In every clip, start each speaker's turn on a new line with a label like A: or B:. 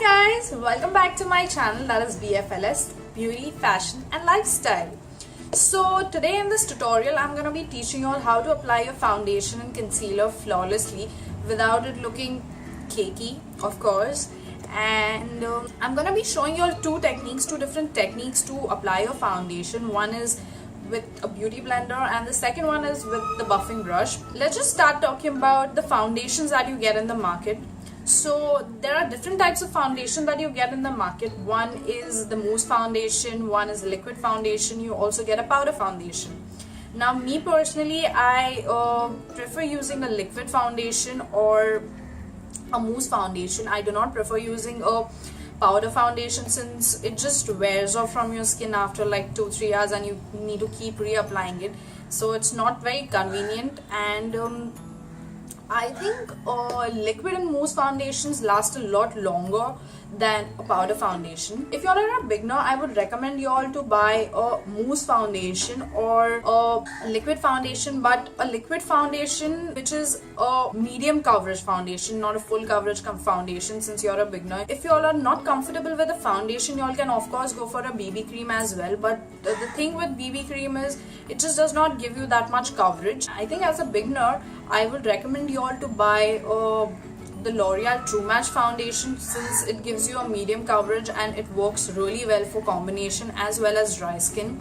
A: Hi guys, welcome back to my channel, that is BFLS, Beauty, Fashion and Lifestyle. So today in this tutorial I'm going to be teaching you all how to apply your foundation and concealer flawlessly without it looking cakey, of course. And I'm going to be showing you all two different techniques to apply your foundation. One is with a beauty blender and the second one is with the buffing brush. Let's just start talking about the foundations that you get in the market. So there are different types of foundation that you get in the market. One is the mousse foundation, one is liquid foundation, you also get a powder foundation. Now me personally, I prefer using a liquid foundation or a mousse foundation. I do not prefer using a powder foundation since it just wears off from your skin after like 2-3 hours and you need to keep reapplying it. So it's not very convenient, and I think liquid and mousse foundations last a lot longer than a powder foundation. If you all are a beginner, I would recommend you all to buy a mousse foundation or a liquid foundation, but a liquid foundation which is a medium coverage foundation, not a full coverage foundation since you're a beginner. If you all are not comfortable with the foundation, you all can of course go for a BB cream as well, but the thing with BB cream is it just does not give you that much coverage. I think as a beginner, I would recommend you all to buy the L'Oreal True Match foundation since it gives you a medium coverage and it works really well for combination as well as dry skin.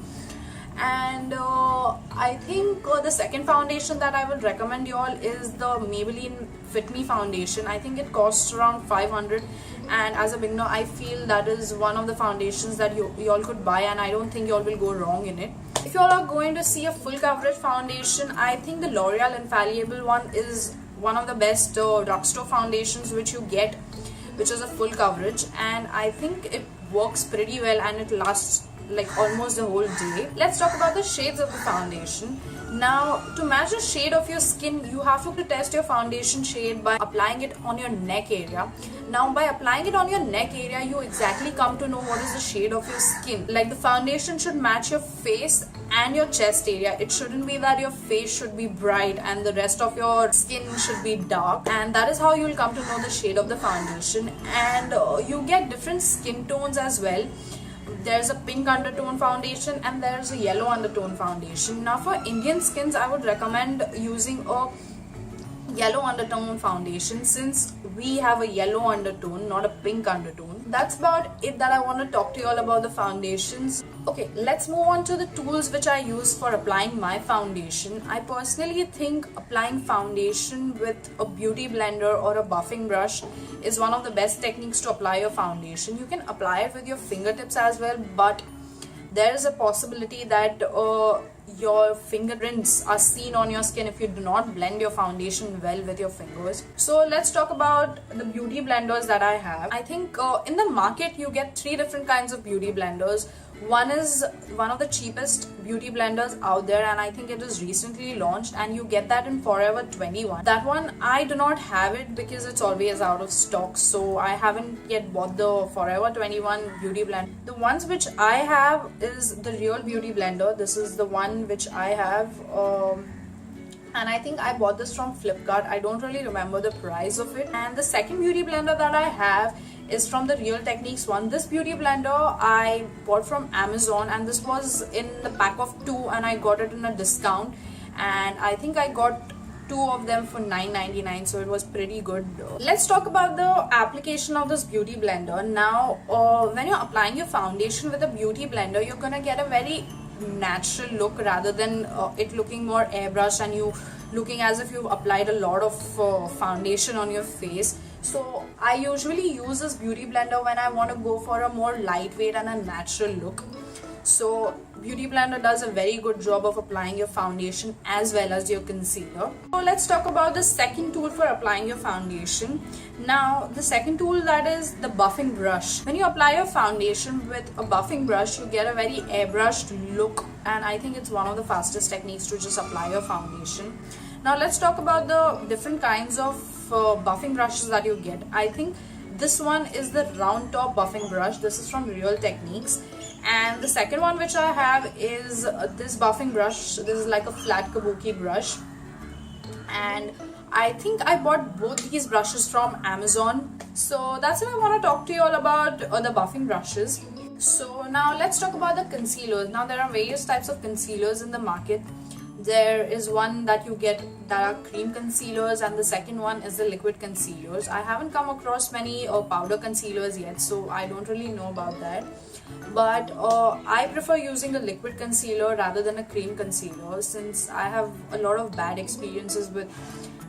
A: And I think the second foundation that I would recommend you all is the Maybelline Fit Me foundation. I think it costs around 500, and as a beginner I feel that is one of the foundations that you all could buy, and I don't think you all will go wrong in it. If you all are going to see a full coverage foundation, I think the L'Oreal Infallible one is one of the best drugstore foundations which you get, which is a full coverage, and I think it works pretty well and it lasts like almost the whole day. Let's talk about the shades of the foundation. Now, to match the shade of your skin, you have to test your foundation shade by applying it on your neck area. Now, by applying it on your neck area, you exactly come to know what is the shade of your skin. Like, the foundation should match your face and your chest area. It shouldn't be that your face should be bright and the rest of your skin should be dark, and that is how you will come to know the shade of the foundation. And you get different skin tones as well. There's a pink undertone foundation and there's a yellow undertone foundation. Now for Indian skins, I would recommend using a yellow undertone foundation since we have a yellow undertone, not a pink undertone. That's about it that I want to talk to you all about the foundations. Okay, let's move on to the tools which I use for applying my foundation. I personally think applying foundation with a beauty blender or a buffing brush is one of the best techniques to apply your foundation. You can apply it with your fingertips as well, but there is a possibility that your fingerprints are seen on your skin if you do not blend your foundation well with your fingers. So let's talk about the beauty blenders that I have. I think in the market you get 3 different kinds of beauty blenders. One is one of the cheapest beauty blenders out there, and I think it is recently launched, and you get that in Forever 21. That one I do not have it because it's always out of stock, so I haven't yet bought the Forever 21 beauty blender. The ones which I have is the Real Beauty blender. This is the one which I have, and I think I bought this from Flipkart. I don't really remember the price of it. And the second beauty blender that I have is from the Real Techniques one. This beauty blender I bought from Amazon, and this was in the pack of 2 and I got it in a discount, and I think I got 2 of them for $9.99, so it was pretty good. Let's talk about the application of this beauty blender. Now when you're applying your foundation with a beauty blender, you're gonna get a very natural look rather than it looking more airbrushed and you looking as if you've applied a lot of foundation on your face. So I usually use this beauty blender when I want to go for a more lightweight and a natural look. So beauty blender does a very good job of applying your foundation as well as your concealer. So let's talk about the second tool for applying your foundation. Now the second tool, that is the buffing brush. When you apply your foundation with a buffing brush, you get a very airbrushed look, and I think it's one of the fastest techniques to just apply your foundation. Now let's talk about the different kinds of buffing brushes that you get. I think this one is the round top buffing brush. This is from Real Techniques. And the second one which I have is this buffing brush. This is like a flat kabuki brush, and I think I bought both these brushes from Amazon. So that's what I want to talk to you all about the buffing brushes. So now let's talk about the concealers. Now there are various types of concealers in the market. There is one that you get that are cream concealers, and the second one is the liquid concealers. I haven't come across many powder concealers yet, so I don't really know about that. But I prefer using a liquid concealer rather than a cream concealer, since I have a lot of bad experiences with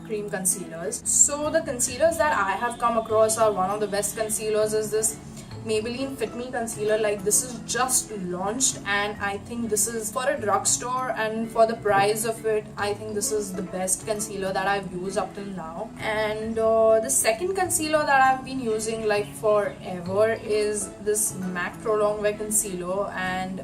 A: cream concealers. So the concealers that I have come across are, one of the best concealers is this Maybelline Fit Me concealer. Like, this is just launched, and I think this is for a drugstore, and for the price of it, I think this is the best concealer that I've used up till now. And the second concealer that I've been using like forever is this MAC Prolongwear concealer, and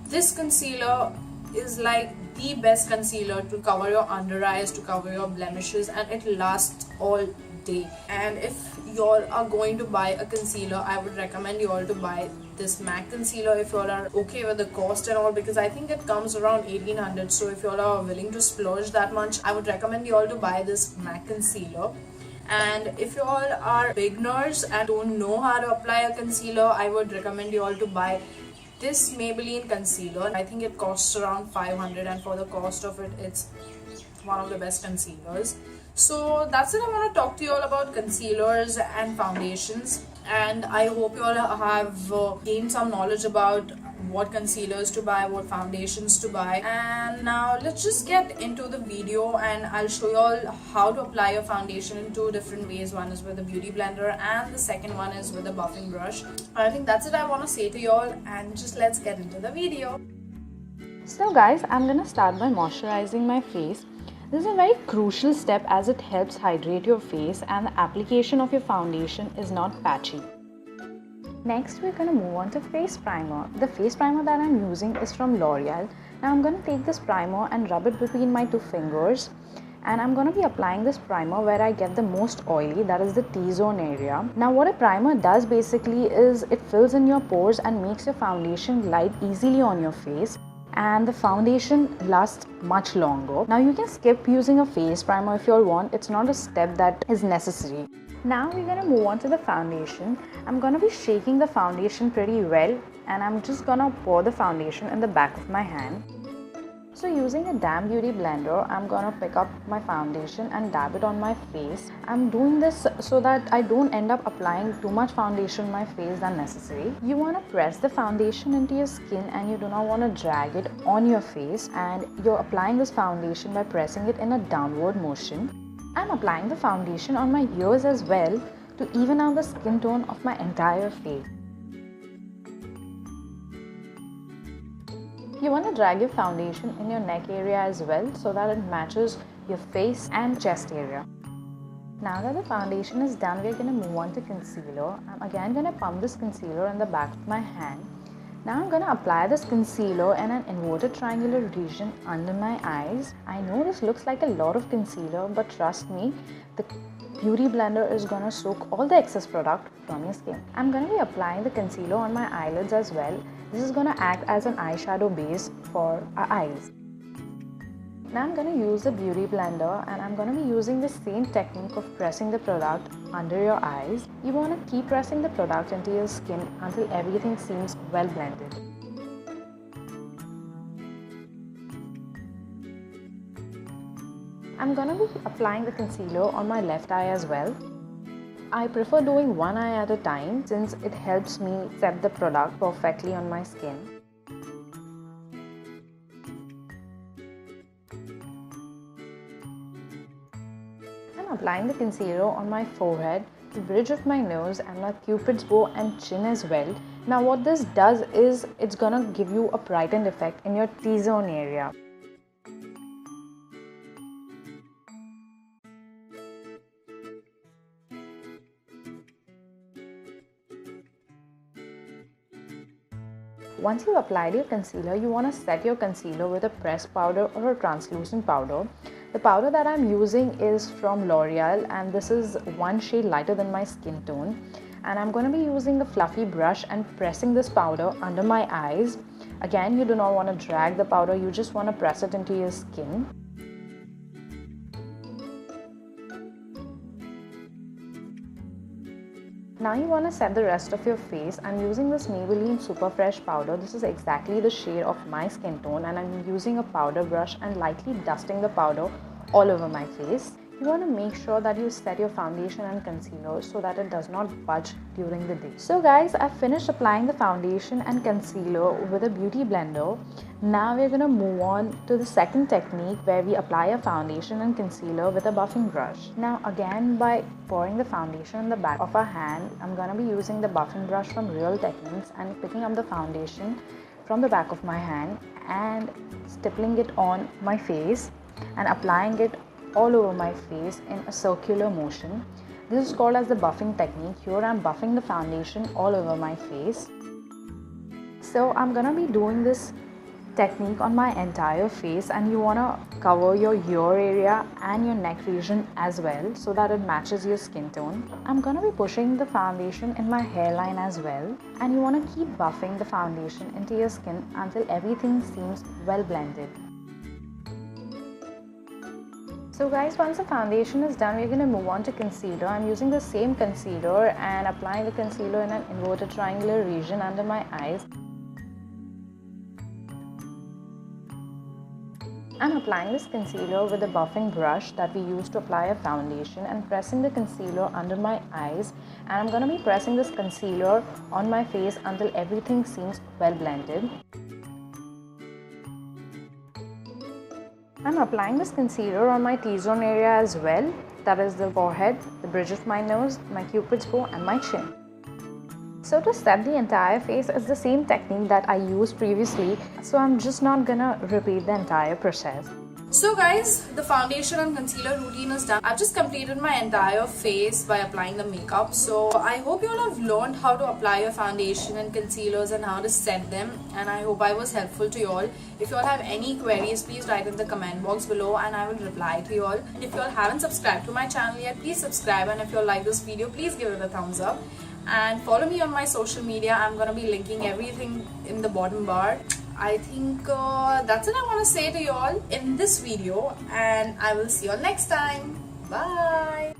A: this concealer is like the best concealer to cover your under eyes, to cover your blemishes, and it lasts all day. And if you all are going to buy a concealer, I would recommend you all to buy this MAC concealer if you all are okay with the cost and all, because I think it comes around 1800. So if you all are willing to splurge that much, I would recommend you all to buy this MAC concealer. And if you all are beginners and don't know how to apply a concealer, I would recommend you all to buy this Maybelline concealer. I think it costs around 500, and for the cost of it, it's one of the best concealers. So that's it. I want to talk to you all about concealers and foundations, and I hope you all have gained some knowledge about what concealers to buy, what foundations to buy. And now let's just get into the video, and I'll show you all how to apply your foundation in two different ways. One is with a beauty blender, and the second one is with a buffing brush. I think that's it I want to say to you all, and just let's get into the video.
B: So guys, I'm gonna start by moisturizing my face. This is a very crucial step as it helps hydrate your face, and the application of your foundation is not patchy. Next, we're going to move on to face primer. The face primer that I'm using is from Loreal. Now I'm going to take this primer and rub it between my two fingers, and I'm going to be applying this primer where I get the most oily, that is the T-zone area. Now what a primer does basically is it fills in your pores and makes your foundation glide easily on your face, and the foundation lasts much longer. Now you can skip using a face primer if you all want. It's not a step that is necessary. Now we're going to move on to the foundation. I'm going to be shaking the foundation pretty well, and I'm just going to pour the foundation in the back of my hand. So using a damp beauty blender, I'm going to pick up my foundation and dab it on my face. I'm doing this so that I don't end up applying too much foundation on my face than necessary. You want to press the foundation into your skin, and you do not want to drag it on your face, and you're applying this foundation by pressing it in a downward motion. I'm applying the foundation on my ears as well to even out the skin tone of my entire face. You want to drag your foundation in your neck area as well so that it matches your face and chest area. Now that the foundation is done, we're going to move on to concealer. I'm again going to pump this concealer in the back of my hand. Now I'm going to apply this concealer in an inverted triangular region under my eyes. I know this looks like a lot of concealer, but trust me, the beauty blender is going to soak all the excess product from your skin. I'm going to be applying the concealer on my eyelids as well. This is going to act as an eyeshadow base for our eyes. Now I'm going to use the beauty blender, and I'm going to be using the same technique of pressing the product under your eyes. You want to keep pressing the product into your skin until everything seems well blended. I'm going to be applying the concealer on my left eye as well. I prefer doing one eye at a time since it helps me set the product perfectly on my skin. I'm applying the concealer on my forehead, the bridge of my nose, and my cupid's bow and chin as well. Now what this does is it's gonna give you a brightened effect in your T-zone area. Once you've applied your concealer, you want to set your concealer with a pressed powder or a translucent powder. The powder that I'm using is from Loreal, and this is one shade lighter than my skin tone. And I'm going to be using a fluffy brush and pressing this powder under my eyes. Again, you do not want to drag the powder, you just want to press it into your skin. Now you want to set the rest of your face. I'm using this Maybelline Superfresh powder. This is exactly the shade of my skin tone, and I'm using a powder brush and lightly dusting the powder all over my face. You want to make sure that you set your foundation and concealer so that it does not budge during the day. So guys, I've finished applying the foundation and concealer with a beauty blender. Now we're going to move on to the second technique where we apply a foundation and concealer with a buffing brush. Now again, by pouring the foundation in the back of our hand, I'm going to be using the buffing brush from Real Techniques and picking up the foundation from the back of my hand and stippling it on my face and applying it all over my face in a circular motion. This is called as the buffing technique. Here I'm buffing the foundation all over my face. So I'm gonna be doing this technique on my entire face, and you wanna cover your ear area and your neck region as well so that it matches your skin tone. I'm gonna be pushing the foundation in my hairline as well, and you wanna keep buffing the foundation into your skin until everything seems well blended. So guys, once the foundation is done, we're going to move on to concealer. I'm using the same concealer and applying the concealer in an inverted triangular region under my eyes. I'm applying this concealer with a buffing brush that we use to apply a foundation and pressing the concealer under my eyes. And I'm going to be pressing this concealer on my face until everything seems well blended. I'm applying this concealer on my T-zone area as well, that is the forehead, the bridge of my nose, my cupid's bow and my chin. So to set the entire face is the same technique that I used previously, so I'm just not gonna repeat the entire process.
A: So guys, the foundation and concealer routine is done. I've just completed my entire face by applying the makeup. So I hope you all have learned how to apply your foundation and concealers and how to set them. And I hope I was helpful to you all. If you all have any queries, please write in the comment box below and I will reply to you all. If you all haven't subscribed to my channel yet, please subscribe. And if you all like this video, please give it a thumbs up. And follow me on my social media. I'm going to be linking everything in the bottom bar. I think that's it I want to say to you all in this video, and I will see you all next time. Bye.